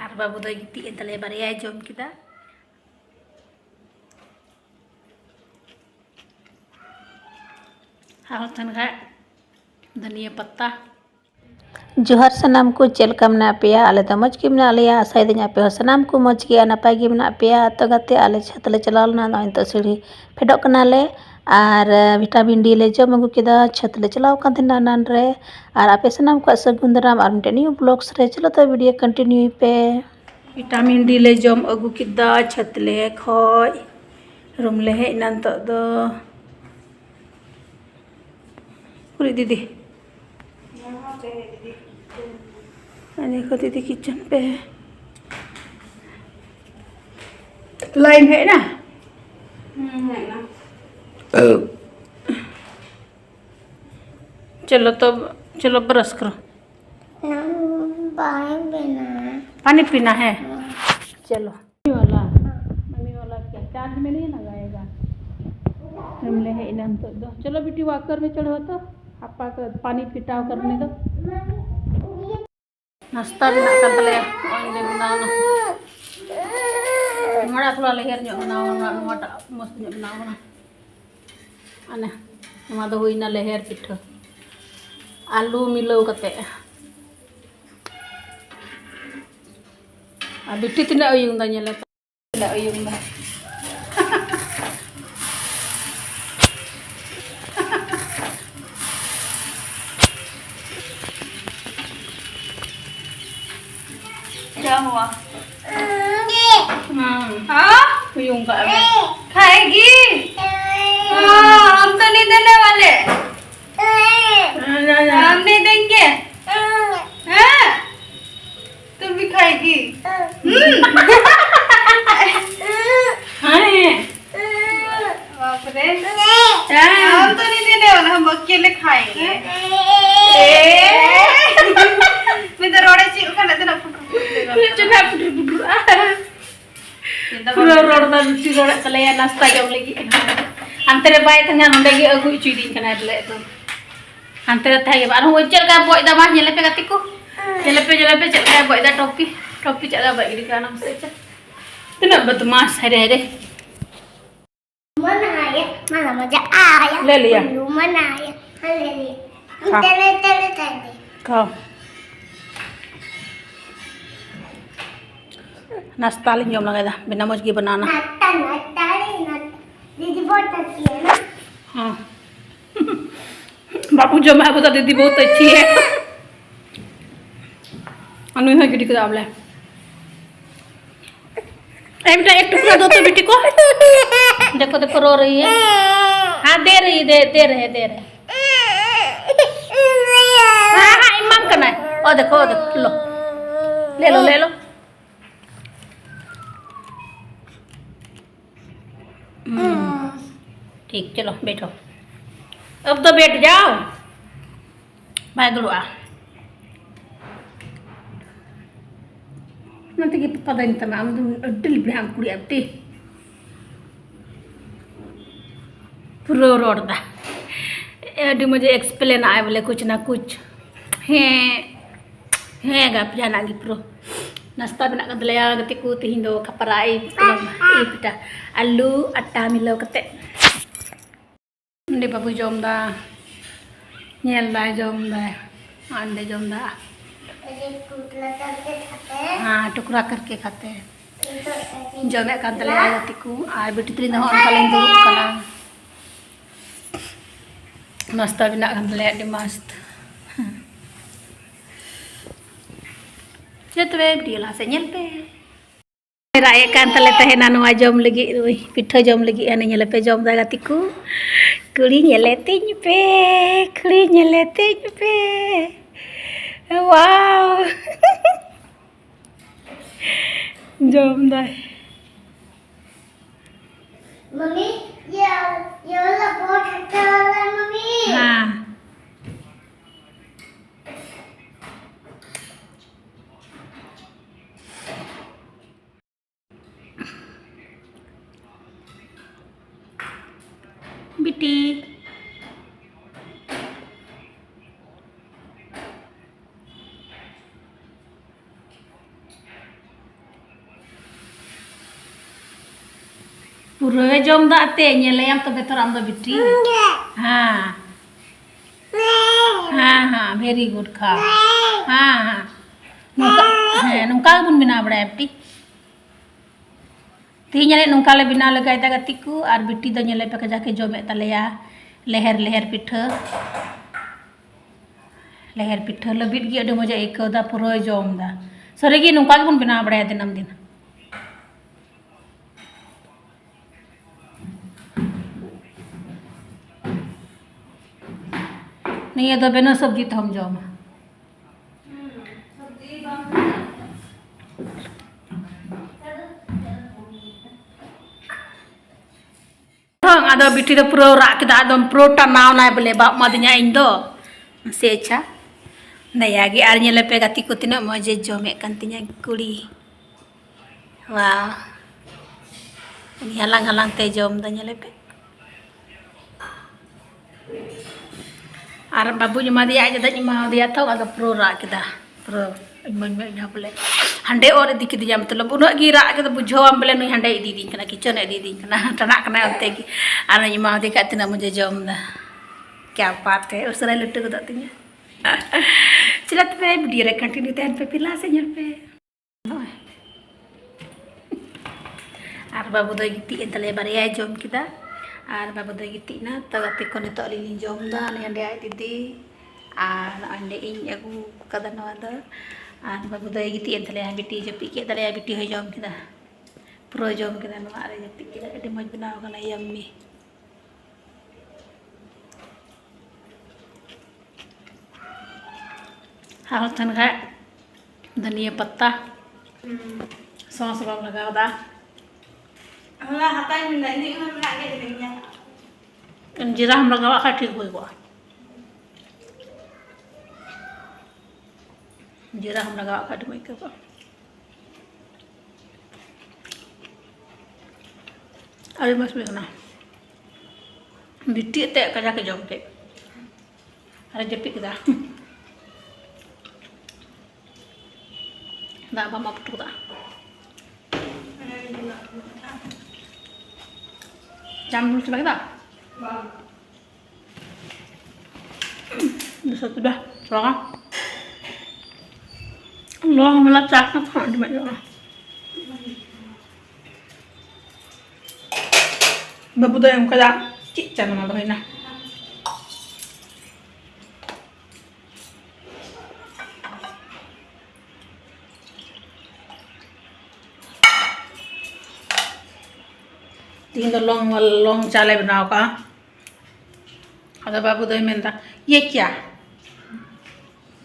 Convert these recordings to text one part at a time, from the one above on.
और बाबू दो गिती तले बारे जम किदा धनिया पत्ता जोहार सनाम को चलका मना पे आले तो मज के मना लिया आशा दिन पे सनाम को मज के नपाय के मना पे तो गाते आले छत ले चलावना ना तो सीढ़ी फेडोक कनाले और विटामिन डी ले जम अगू केदा छत ले चलाव कान थे नान रे और आपे सनाम को सगुन दाराम और मिटे न्यू ब्लॉग्स रे चलो तो वीडियो कंटिन्यू पे विटामिन डी ले जम अगू केदा छत ले खय रूम ले हे नान तो दो पूरी दीदी देखो दीदी किचन पे लाइन है ना चलो तो चलो ब्रश करो पानी पीना है चलो मम्मी वाला क्या चार्ज में नहीं लगाएगा हमले है इनाम तो दो चलो बेटी वॉकर में चढ़ो तो आपा को पानी फिटाव करने दो नाश्ता भी ना कर ले ओइले बनाना मड़ा थोड़ा लेयर ᱧᱚᱜ बनावना नोटा मस्त ᱧᱚᱜ बनावना अने नवा दो हुइना लेयर पिठा आलू मिलाव कते आ बिटी तिना उयुंग दा ñele तिना उयुंग दा क्या हुआ? उयुंग का खाएगी? हम तो नहीं देने वाले हम नहीं देंगे तुम भी खाएगी बाप रे हम तो नहीं देने वाले हम अकेले खाएंगे मैं तो रोड़े चीज का ना तो पूरा रोड दा बिटी रोड चले नाश्ता जम लगी अंते रे बाय तंगा नोंडे गे अगु चुइदिन कना बले तो अंते रे थागे बार हो चल का बॉय दा मा नेले पे गति को नेले पे चल का बॉय दा टोपी चला बाई दी काना से तना बदमाश है रे मन आया mana मजा आया ले लिया मन आया ले लिया तेरे खाओ नाश्ता ले जम लगा बिना मौज की बनाना दीदी बहुत अच्छी है ना हाँ बापू जो मैं बता दीदी बहुत अच्छी है अनु है किटी को दाबले बेटा एक टुकड़ा दो तो बेटी को देखो देखो रो रही है हाँ दे रहे हाँ इमाम करना है ओ देखो लो ले लो ठीक चलो बैठो अब तो बैठ जाओ बैगलुआ nanti kita pada ini tanam tu adil berang kuri abdi pro road dah dia मुझे explain आए बोले कुछ ना कुछ है गप जाना गी pro नाश्ता बना कर दिया गति को तीन दो खपराई पिटा आलू आटा मिलाव कते अंडे बाबू जम दा ñel दा जम दा अंडे जम दा हाँ टुकड़ा करके खाते हैं जमे का दले गति को आ बेटी तरी हो अनका दो कना नाश्ता बना कर दले अडी मस्त जतवे बिला से ñel पे राय कान तले तहेना नवा जम लगी पिठा जम लगी अने ñele पे जम दा गति को कुड़ी ñele तिñ पे वाओ जम दा मम्मी ये वाला बहुत अच्छा वाला है मम्मी हाँ बेटी पूरा जम दाते nyelem तो बेतर आम दो बिटी हाँ हाँ हाँ वेरी गुड खा हाँ हाँ nungka pun bina berarti ti nyale nungka le bina legai ta gatiku ar bitti do nyale pakai jake jome talaya leher pitha lebit gi ade moja ekau da puro jom da sore gi nungka pun bina beraya dinam din नहीं तो बिना सब्जी तो हम जाओ ada bitti do pro rak kita adom pro tanau nai bele bak madnya indo secha daya gi ar nyele pe gati ku tina moje jome kan tinya kuli wow ini halang te jom da nyele pe ar babu nyama dia aja da nyama dia tau aga pro rak kita pro मन में यहाँ बोले हंडे और दिख दिया मतलब उन्हें गिरा के तो बुझो हम बोले नहीं हंडे दी दी करना किचन दी दी करना टना करना होते कि आने ये माँ देखा इतना मुझे जम दा क्या बात है उस तरह लुट्टे को दाती हैं चला तो मैं वीडियो रे कंटिन्यू तहन पे पिला से यहाँ पे आर बाबू दो गिट्टी इंतले बारे जम किदा आर बाबू दो गिट्टी ना तगते को नितो लिली जम दा ने हंडे आई दीदी आर अंडे इन अगू कदा नवादा आर बाबू दो गिट्टी इंतले बिट्टी जपी के तले बिट्टी हो जम किदा प्रो जम किदा नो आरे जपी किदा एडी मज बनाव कना यम्मी हाल थन का धनिया पत्ता सॉस बाब लगाव दा हमरा हताई में नहीं हम लागे देनिया जीरा हम लगावा का ठीक होई गो जीरा हम लगावा का ठीक होई गो अरे मस्त बेना बिट्टी ते कजा के जम के अरे जपी कदा दा बा मपटू दा jam dulu sebagai tak? Bisa sudah, soalnya Allah melacak nak di mana? Babu dah yang kaya cik jangan malu hina. तीन तो लॉन्ग चाले बनाओ का अगर बाबू दही में ये क्या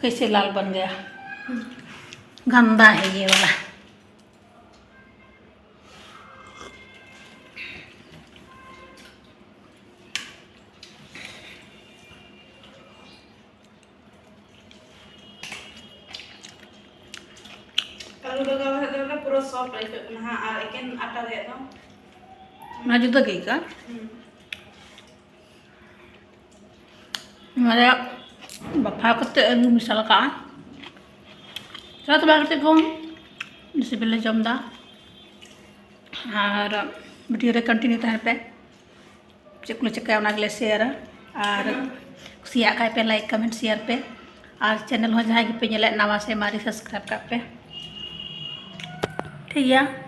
कैसे लाल बन गया गंदा है ये वाला kalau लगावा है तो पूरा सॉफ्ट है ना हां लेकिन आटा दे दो ना जुदा गई का हमारे बफा करते मिसाल का चला तो करते कौन जैसे पहले जमदा और वीडियो रे कंटिन्यू तहन पे चेक चेक अगले शेयर और कुसिया का पे लाइक कमेंट शेयर पे और चैनल हो जहाँ पे नवा से हमारी सब्सक्राइब कर पे ठीक है।